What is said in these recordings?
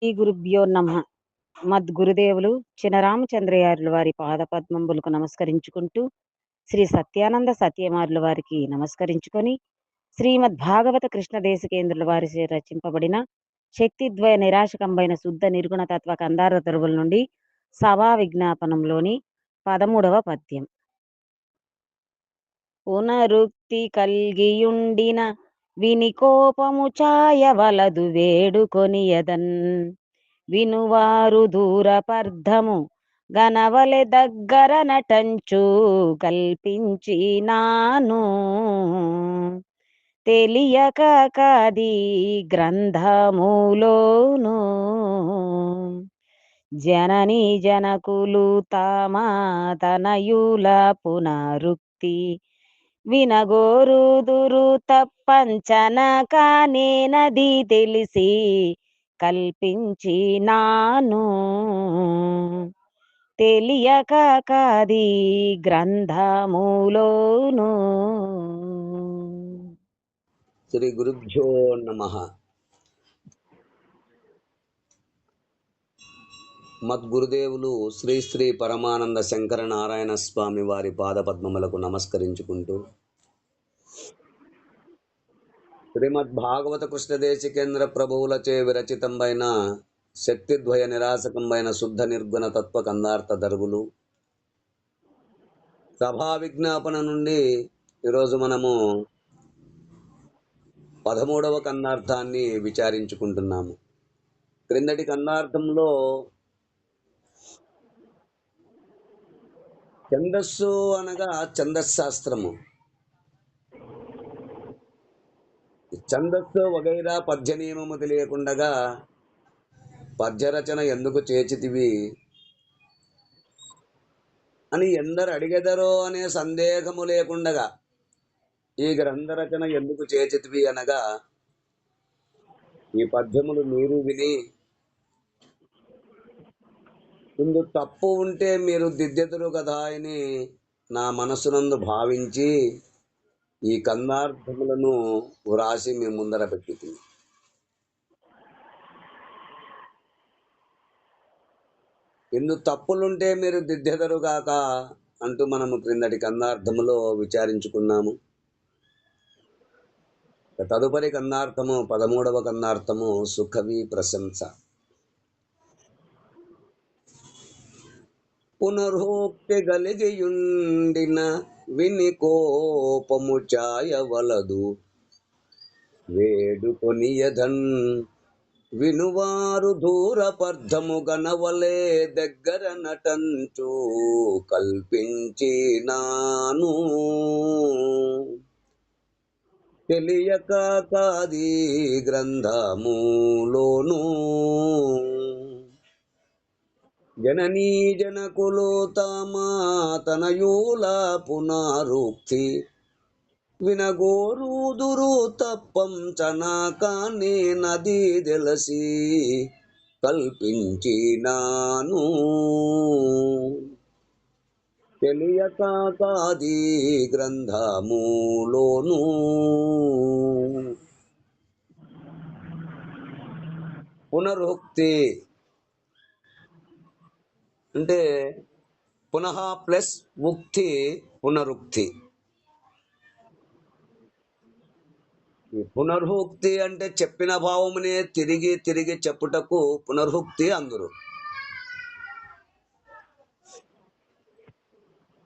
శ్రీ గురుభ్యో నమః. మద్గురుదేవులు చినరామచంద్రయారుల వారి పాదపద్మంబులకు నమస్కరించుకుంటూ, శ్రీ సత్యానంద సత్యమారుల వారికి నమస్కరించుకొని, శ్రీమద్ భాగవత కృష్ణ దేశికేంద్రుల వారిచే రచింపబడిన శక్తిద్వయ నిరాశకంబైన శుద్ధ నిర్గుణ తత్వ కందార తరువుల నుండి సభా విజ్ఞాపనంలోని 13వ పద్యం. పునరుక్తి కల్గియుండిన వినికోపము ఛాయవలదు వేడుకొనియదన్ వినువారు దూరపర్ధము గనవలె దగ్గర నటంచు కల్పించినాను తెలియక కాది గ్రంథములోను జనని జనకులు తామా తనయుల పునరుక్తి వినగోరుదురు తప్పంచన కానేనది తెలిసి కల్పించినాను తెలియక కాది గ్రంథములోను. శ్రీ గురుభ్యో నమః. మద్గురుదేవులు శ్రీ శ్రీ పరమానంద శంకర నారాయణ స్వామి వారి పాదపద్మములకు నమస్కరించుకుంటూ, శ్రీమద్ భాగవత కృష్ణ దేశికేంద్ర ప్రభువులచే విరచితంబైన శక్తిద్వయ నిరాశకంబైన శుద్ధ నిర్గుణ తత్వ కందార్థ దర్గులు సభా విజ్ఞాపన నుండి ఈరోజు మనము 13వ కన్నార్థాన్ని విచారించుకుంటున్నాము. క్రిందటి కన్నార్థంలో ఛందస్సు అనగా ఛందశాస్త్రము, ఛందస్సు వగైరా పద్య నియమము తెలియకుండగా పద్యరచన ఎందుకు చేచితివి అని ఎందరు అడిగెదరో అనే సందేహము లేకుండగా ఈ గ్రంథరచన ఎందుకు చేచితివి అనగా, ఈ పద్యములు మీరు విని ఇందు తప్పు ఉంటే మీరు దిద్దెదురు కదా అని నా మనసునందు భావించి ఈ కందార్థములను వ్రాసి మీ ముందర పెట్టి, ఇందు తప్పులుంటే మీరు దిద్దెదరుగాక అంటూ మనము క్రిందటి కందార్థములో విచారించుకున్నాము. తదుపరి కందార్థము 13వ కందార్థము సుఖవి ప్రశంస. పునరుక్తి గలిగియుండిన విని కోపము ఛాయవలదు వేడుకొనియదన్ వినువారు దూరపర్ధము గనవలే దగ్గర నటంచు కల్పించినాను తెలియక కాది గ్రంథములోను జననీ జనకులు తమా తనయుల పునరుక్తి వినగోరుదురు తప్పంచన కాని నది తెలిసి కల్పించినాను తెలియక కాది గ్రంథములోను. పునరుక్తి అంటే పునః ప్లస్ ఉక్తి, పునరుక్తి. పునరుక్తి అంటే చెప్పిన భావమునే తిరిగి తిరిగి చెప్పుటకు పునరుక్తి అందురు.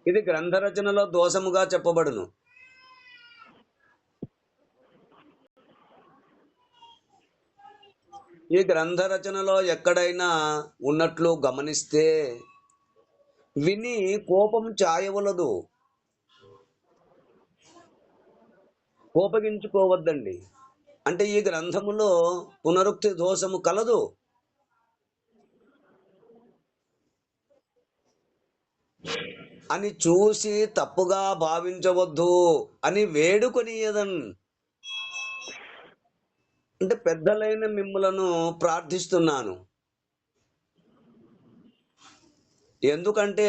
ఇది గ్రంథరచనలో దోషముగా చెప్పబడును. ఈ గ్రంథరచనలో ఎక్కడైనా ఉన్నట్లు గమనిస్తే విని కోపం ఛాయవలదు, కోపగించుకోవద్దండి. అంటే ఈ గ్రంథములో పునరుక్తి దోషము కలదు. అని చూసి తప్పుగా భావించవద్దు అని వేడుకొనియదన్. అంటే పెద్దలైన మిమ్ములను ప్రార్థిస్తున్నాను. ఎందుకంటే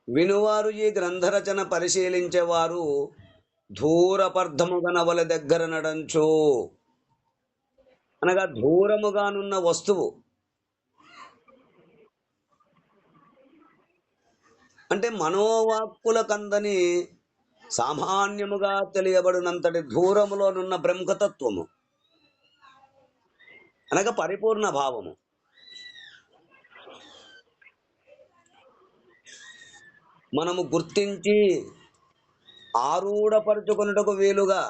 వినువారు ఈ గ్రంథరచన పరిశీలించేవారు దూరపర్ధము గనవల దగ్గర నడంచు అనగా దూరముగానున్న వస్తువు. అంటే మనోవాక్కులకందని సామాన్యముగా తెలియబడినంతటి దూరములోనున్న బ్రహ్మతత్వము అనగా పరిపూర్ణ భావము. మనము గుర్తించి ఆరూఢపరుచుకొనుటకు వీలుగా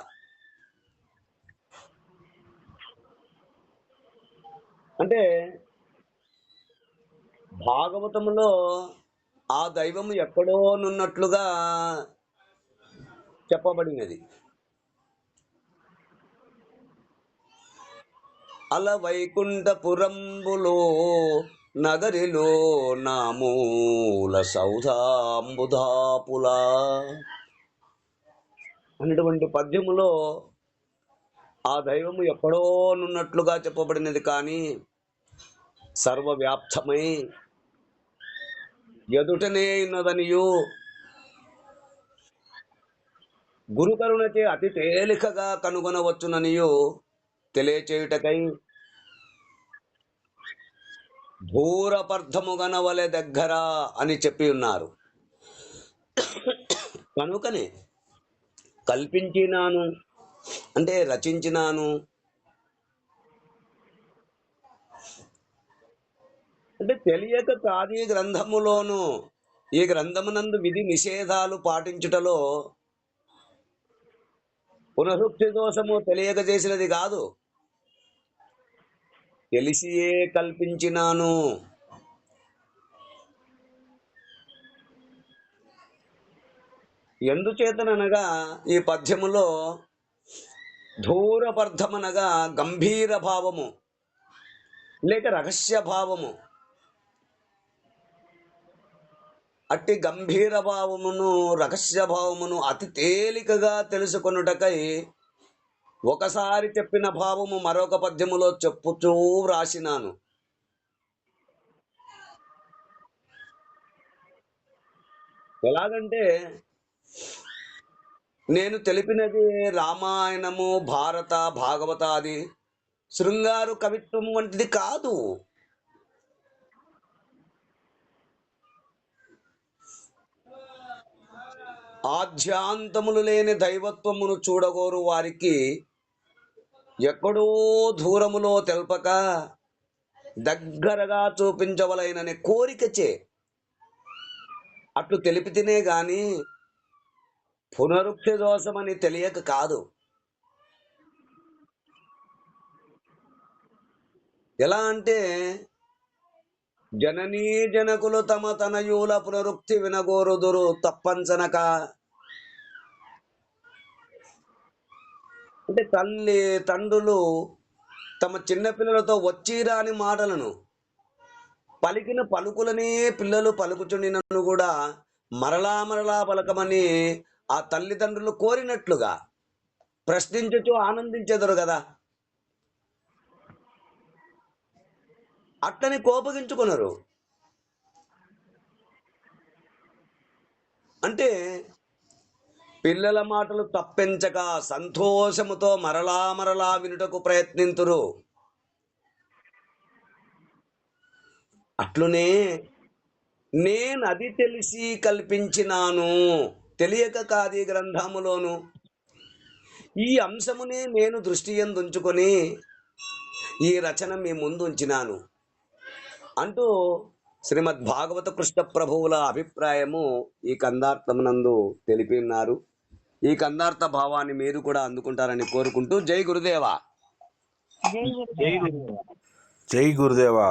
అంటే భాగవతములో ఆ దైవము ఎక్కడో నున్నట్లుగా చెప్పబడినది. అల వైకుంఠపురంబులో నగరిలో నామూల సౌధాంబుధాపులా అనేటువంటి పద్యములో ఆ దైవము ఎక్కడో నున్నట్లుగా చెప్పబడినది, కానీ సర్వవ్యాప్తమై ఎదుటనే ఉన్నదనియు గురుకరుణచే అతి తేలికగా కనుగొనవచ్చుననియు తెలియచేయుటకై ధూరపర్థముగనవలె దగ్గర అని చెప్పి ఉన్నారు. కనుకనే కల్పించినాను అంటే రచించినాను అంటే తెలియక కాదు. ఈ గ్రంథములోను ఈ గ్రంథమునందు విధి నిషేధాలు పాటించుటలో పునరుక్తి దోషము తెలియక చేసినది కాదు, తెలిసియే కల్పించినాను. ఎందుచేతననగా ఈ పద్యములో ధూరపర్థమనగా గంభీర భావము లేక రహస్య భావము. అట్టి గంభీర భావమును రహస్య భావమును అతి తేలికగా తెలుసుకొనుటకై ఒకసారి చెప్పిన భావము మరొక పద్యములో చెప్పుచూ వ్రాసినాను. ఎలాగంటే నేను తెలిపినది రామాయణము, భారత, భాగవతాది శృంగారు కవిత్వం వంటిది కాదు. ఆద్యాంతములు లేని దైవత్వమును చూడగోరు వారికి ఎక్కడో దూరములో తెల్పక దగ్గరగా చూపించవలైననే కోరికచే అట్లు తెలిపితేనే గాని పునరుక్తి దోషమని తెలియక కాదు. ఎలా అంటే జననీ జనకులు తమ తనయుల పునరుక్తి వినగోరుదురు తప్పంచనక. అంటే తల్లి తండ్రులు తమ చిన్నపిల్లలతో వచ్చిరాని మాటలను పలికిన పలుకులనే పిల్లలు పలుకుచుండినను కూడా మరలా మరలా పలకమని ఆ తల్లిదండ్రులు కోరినట్లుగా ప్రశ్నించుచు ఆనందించెదరు కదా. అట్లని కోపగించుకున్నారు. అంటే పిల్లల మాటలు తప్పించక సంతోషముతో మరలా మరలా వినుటకు ప్రయత్నింతురు. అట్లునే నేను అది తెలిసి కల్పించినాను, తెలియక కాది గ్రంథములోను ఈ అంశమునే నేను దృష్టి యందుంచుకొని ఈ రచన మీ ముందు ఉంచినాను అంటూ శ్రీమద్ భాగవత కృష్ణ ప్రభువుల అభిప్రాయము ఈ కందార్థమునందు తెలిపినారు. ఈ కందార్థ భావాన్ని మీరు కూడా అందుకుంటారని కోరుకుంటూ జై గురుదేవా. జై గురుదేవా.